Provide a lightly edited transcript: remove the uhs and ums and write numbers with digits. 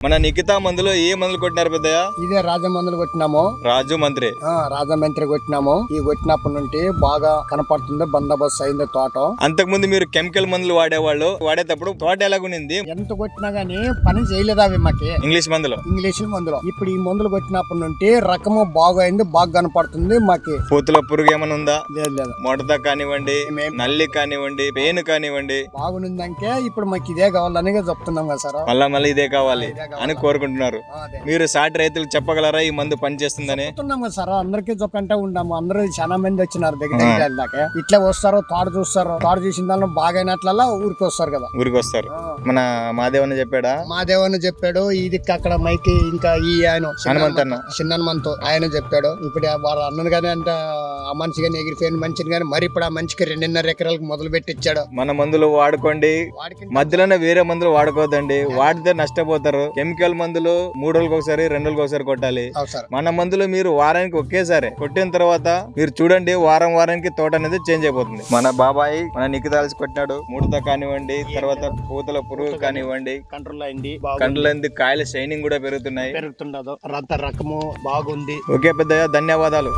మన నిఖితా మందులో ఏ మందులు కొట్టినారు పెద్దయ్య? ఇదే రాజమందులు కొట్టినాము. రాజమంత్రి కొట్టినాము. ఈ కొట్టినప్పటి నుండి బాగా కనపడుతుంది, బందోబస్తు అయింది తోట. అంతకు ముందు మీరు కెమికల్ మందులు వాడేటప్పుడు తోట ఎలాగునింది? ఎంత కొట్టినా గానీ పని చేయలేదు అవి మాకి. ఇంగ్లీష్ మందులు ఇప్పుడు ఈ మందులు కొట్టినప్పటి నుండి రకము బాగా అయింది, బాగా కనపడుతుంది మాకి. పూతలో పురుగు ఏమైనా ఉందా? లేదు. మొడత కానివ్వండి, నల్లి కానివ్వండి, పెయిన్ కానివ్వండి బాగుందంటే ఇప్పుడు మాకు ఇదే కావాలని చెప్తున్నాం కదా సార్. మళ్ళీ ఇదే కావాలి అని కోరుకుంటున్నారు. మీరు సాటి రైతులకు చెప్పగలరా ఈ మందు పనిచేస్తుందని? చెప్తున్నాం కదా సార్, అందరికీ చెప్పంటే ఉన్నాము. అందరూ చాలా మంది వచ్చినారు దగ్గర దాకా. ఇట్లా వస్తారు, తోట చూస్తారు, తోట చూసిన దానిలో బాగైనట్ల ఊరికి వస్తారు కదా. ఊరికి వస్తారు. మన మాదేవన్న చెప్పాడా? మాదేవన్న చెప్పాడు. ఇది అక్కడ మైకి ఇంకా ఈ ఆయన చిన్నమంతో ఆయన చెప్పాడు. ఇప్పుడు వాడు అన్నను గానీ అంటే ఆ మనిషి గానీ ఎగిరిపోయిన మనిషిని గానీ మరి ఇప్పుడు ఆ మనిషికి 2.5 ఎకరాలకు మొదలు పెట్టి ఇచ్చాడు. మన మందులు వాడుకోండి, మధ్యలోనే వేరే మందులు వాడుకోవద్దండి. వాడితే నష్టపోతారు. కెమికల్ మందులు 3 రోజులకు ఒకసారి 2 రోజులకు ఒకసారి కొట్టాలి. మన మందులు మీరు వారానికి ఒకేసారి కొట్టిన తర్వాత మీరు చూడండి, వారానికి తోట అనేది చేంజ్ అయిపోతుంది. మన బాబాయ్ మన నిఖితాల్సి కొట్టినాడు. ముడత కానివ్వండి, తర్వాత పూతల పురుగు కానివ్వండి, కంట్రోల్ అయింది. కాయల షైనింగ్ కూడా పెరుగుతున్నది. రకము బాగుంది. ఓకే పెద్దయ్య, ధన్యవాదాలు.